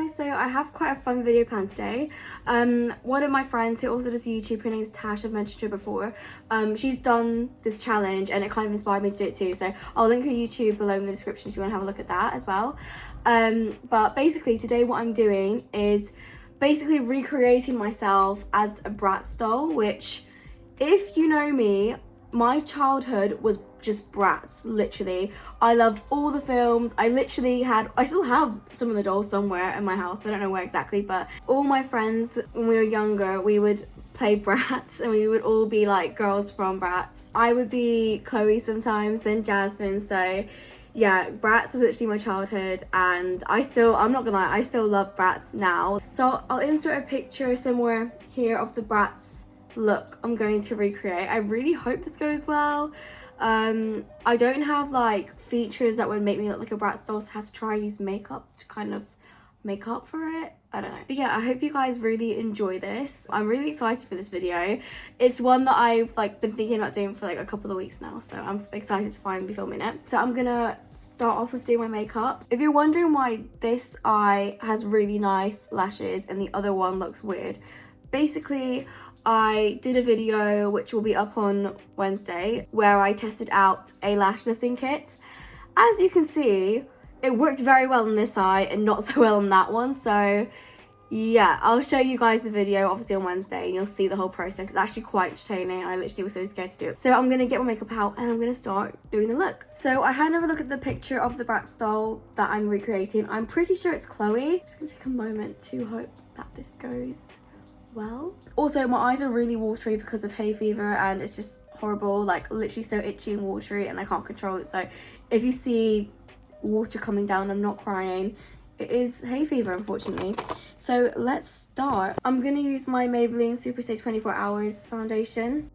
guys, so I have quite a fun video planned today. One of my friends who also does YouTube, her name's Tash, I've mentioned her before. She's done this challenge and it kind of inspired me to do it too, so I'll link her YouTube below in the description if you want to have a look at that as well. But basically today what I'm doing is basically recreating myself as a Bratz doll, which, if you know me, my childhood was just Bratz, literally. I loved all the films. I still have some of the dolls somewhere in my house. I don't know where exactly, but all my friends when we were younger, we would play Bratz and we would all be like girls from Bratz. I would be Chloe sometimes, then Jasmine, so yeah, Bratz was literally my childhood, and I'm not gonna lie, I still love Bratz now. So I'll insert a picture somewhere here of the Bratz look I'm going to recreate. I really hope this goes well. I don't have like features that would make me look like a Bratz doll, so I have to try and use makeup to kind of make up for it. I don't know. But yeah, I hope you guys really enjoy this. I'm really excited for this video. It's one that I've been thinking about doing for a couple of weeks now, so I'm excited to finally be filming it. So I'm gonna start off with doing my makeup. If you're wondering why this eye has really nice lashes and the other one looks weird, basically I did a video which will be up on Wednesday where I tested out a lash lifting kit. As you can see, it worked very well on this eye and not so well on that one, so yeah, I'll show you guys the video obviously on Wednesday and you'll see the whole process. It's actually quite entertaining. I literally was so scared to do it. So I'm gonna get my makeup out and I'm gonna start doing the look. So I had another look at the picture of the Bratz doll that I'm recreating. I'm pretty sure it's Chloe. Just gonna take a moment to hope that this goes well. Also, my eyes are really watery because of hay fever and it's just horrible, literally so itchy and watery, and I can't control it. So if you see water coming down, I'm not crying. It is hay fever, unfortunately. So let's start. I'm gonna use my Maybelline Super Stay 24 Hours foundation.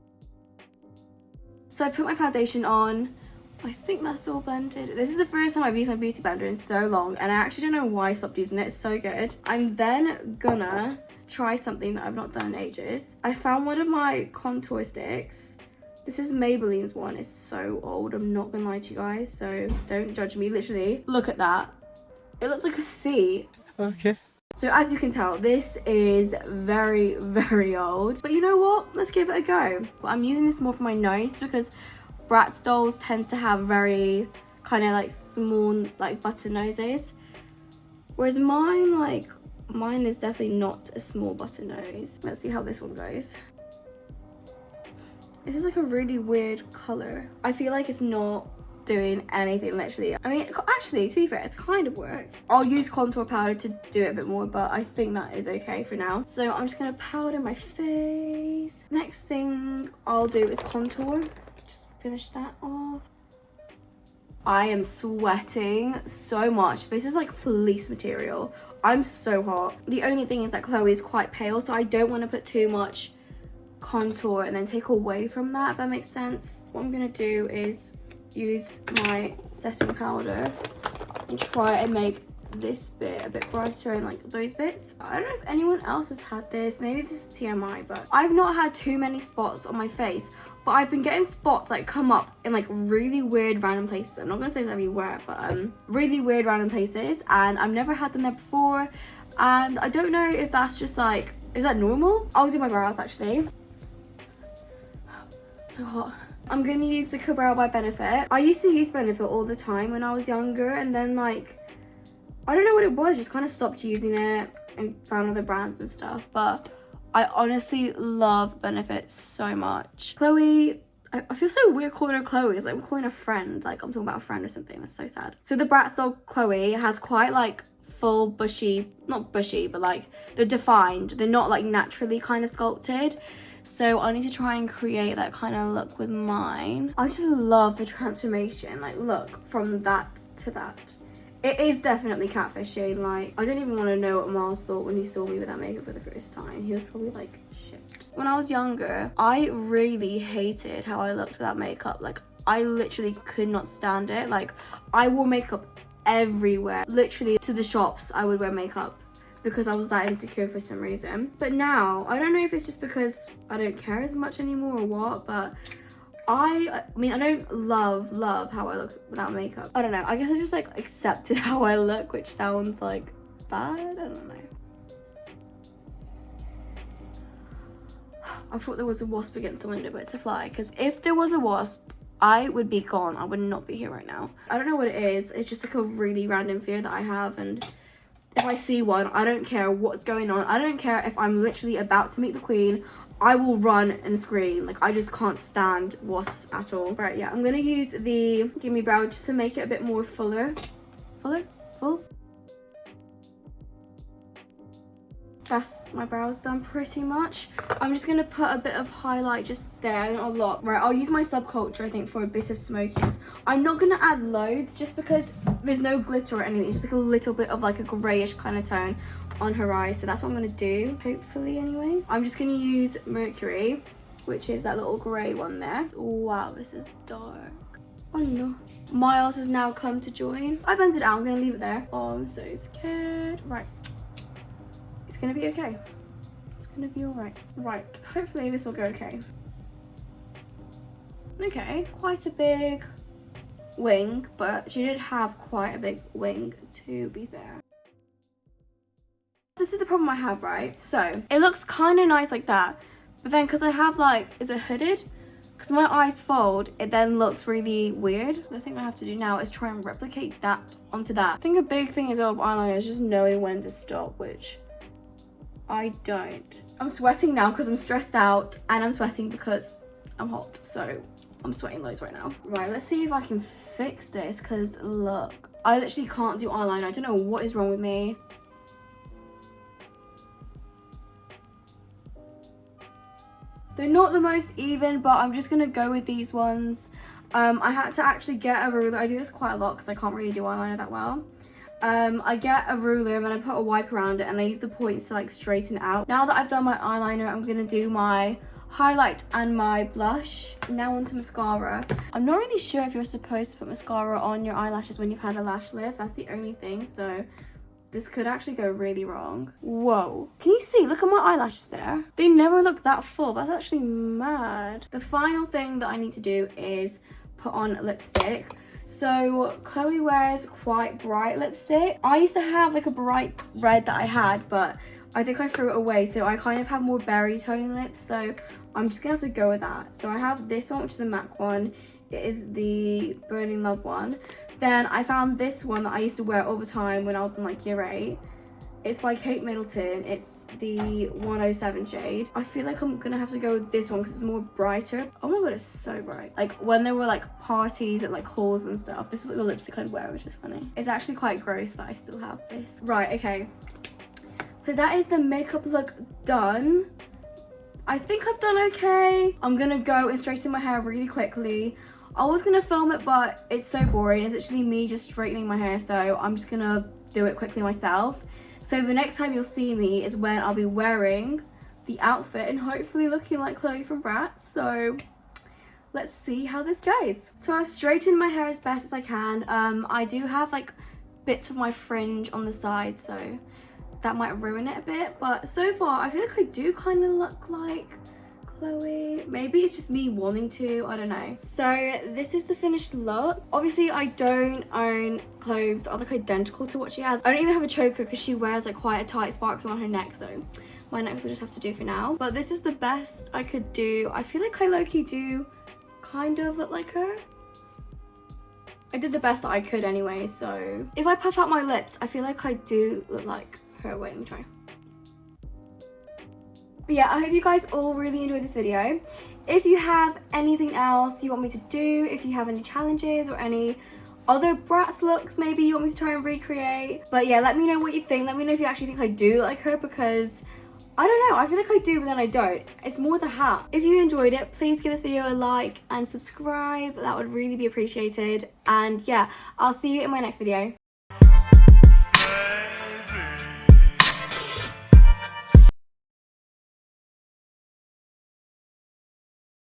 So I put my foundation on. I think that's all blended. This is the first time I've used my beauty blender in so long, and I actually don't know why I stopped using it. It's so good. I'm then gonna try something that I've not done in ages. I found one of my contour sticks. This is Maybelline's one. It's so old, I'm not gonna lie to you guys, so don't judge me. Literally, look at that. It looks like a C. Okay. So as you can tell, this is very, very old. But you know what? Let's give it a go. But I'm using this more for my nose because Bratz dolls tend to have very kind of small button noses. Whereas mine is definitely not a small button nose. Let's see how this one goes. This is a really weird color. I feel like it's not doing anything, literally. I mean, actually, to be fair, it's kind of worked. I'll use contour powder to do it a bit more, but I think that is okay for now. So I'm just gonna powder my face. Next thing I'll do is contour. Just finish that off. I am sweating so much. This is fleece material. I'm so hot. The only thing is that Chloe is quite pale, so I don't want to put too much contour and then take away from that, if that makes sense. What I'm gonna do is use my setting powder and try and make this bit a bit brighter and those bits. I don't know if anyone else has had this. Maybe this is TMI, but I've not had too many spots on my face, but I've been getting spots come up in really weird random places. I'm not gonna say it's everywhere, but really weird random places, and I've never had them there before, and I don't know if that's just is that normal? I'll do my brows actually. So hot. I'm gonna use the Brow by Benefit. I used to use Benefit all the time when I was younger, and then I don't know what it was, just kind of stopped using it and found other brands and stuff, but I honestly love Benefit so much. Chloe, I feel so weird calling her Chloe. It's I'm calling her friend, I'm talking about a friend or something. That's so sad. So the Bratz doll Chloe has quite full bushy, not bushy, but they're defined. They're not naturally kind of sculpted. So I need to try and create that kind of look with mine. I just love the transformation, look from that to that. It is definitely catfishing. I don't even want to know what Miles thought when he saw me with that makeup for the first time. He was probably shit. When I was younger, I really hated how I looked without makeup. I literally could not stand it. I wore makeup everywhere. Literally to the shops, I would wear makeup because I was that insecure for some reason. But now, I don't know if it's just because I don't care as much anymore or what, but I mean, I don't love how I look without makeup. I don't know, I guess I just accepted how I look, which sounds bad? I don't know. I thought there was a wasp against the window, but it's a fly. Because if there was a wasp, I would be gone. I would not be here right now. I don't know what it is. It's just like a really random fear that I have. And if I see one, I don't care what's going on. I don't care if I'm literally about to meet the queen. I will run and scream. Like, I just can't stand wasps at all. Right, yeah, I'm gonna use the Gimme Brow just to make it a bit more full. That's my brows done pretty much. I'm just gonna put a bit of highlight just there, not a lot. Right, I'll use my Subculture, I think, for a bit of smokiness. I'm not gonna add loads just because there's no glitter or anything. It's just like a little bit of like a grayish kind of tone on her eyes. So that's what I'm gonna do, hopefully anyways. I'm just gonna use Mercury, which is that little gray one there. Wow, this is dark. Oh no. Miles has now come to join. I blended it out, I'm gonna leave it there. Oh, I'm so scared. Right. It's gonna be okay. It's gonna be all right. Right, hopefully this will go okay. Okay, quite a big wing, but she did have quite a big wing, to be fair. This is the problem I have, right? So it looks kind of nice like that, but then because I have like, is it hooded? Because my eyes fold, it then looks really weird. The thing I have to do now is try and replicate that onto that. I think a big thing as well with eyeliner is just knowing when to stop, which I don't. I'm sweating now because I'm stressed out, and I'm sweating because I'm hot. So I'm sweating loads right now. Right, let's see if I can fix this, because look, I literally can't do eyeliner. I don't know what is wrong with me. They're not the most even, but I'm just gonna go with these ones. I had to actually get a ruler. I do this quite a lot because I can't really do eyeliner that well. I get a ruler and then I put a wipe around it, and I use the points to like straighten it out. Now that I've done my eyeliner, I'm gonna do my highlight and my blush. Now onto mascara. I'm not really sure if you're supposed to put mascara on your eyelashes when you've had a lash lift. That's the only thing, so this could actually go really wrong. Whoa. Can you see? Look at my eyelashes there. They never look that full. That's actually mad. The final thing that I need to do is put on lipstick. So Chloe wears quite bright lipstick. I used to have like a bright red that I had, but I think I threw it away. So I kind of have more berry tone lips. So I'm just gonna have to go with that. So I have this one, which is a MAC one. It is the Burning Love one. Then I found this one that I used to wear all the time when I was in like year 8. It's by Kate Middleton. It's the 107 shade. I feel like I'm gonna have to go with this one because it's more brighter. Oh my god, it's so bright. Like when there were like parties at like halls and stuff, this was like the lipstick I'd wear, which is funny. It's actually quite gross that I still have this. Right, okay. So that is the makeup look done. I think I've done okay. I'm gonna go and straighten my hair really quickly. I was gonna film it, but it's so boring. It's actually me just straightening my hair, so I'm just gonna do it quickly myself. So the next time you'll see me is when I'll be wearing the outfit and hopefully looking like Chloe from Bratz. So let's see how this goes. So I've straightened my hair as best as I can. I do have like bits of my fringe on the side, so that might ruin it a bit. But so far, I feel like I do kind of look like Chloe. Maybe it's just me wanting to, I don't know. So this is the finished look. Obviously I don't own clothes that are like identical to what she has. I don't even have a choker because she wears like quite a tight sparkle on her neck, so my necks will just have to do for now. But this is the best I could do. I feel like I low-key do kind of look like her. I did the best that I could anyway, so if I puff out my lips, I feel like I do look like her. Wait, let me try. But yeah, I hope you guys all really enjoyed this video. If you have anything else you want me to do, if you have any challenges or any other Bratz looks maybe you want me to try and recreate. But yeah, let me know what you think. Let me know if you actually think I do like her, because I don't know, I feel like I do but then I don't. It's more the hat. If you enjoyed it, please give this video a like and subscribe. That would really be appreciated. And yeah, I'll see you in my next video.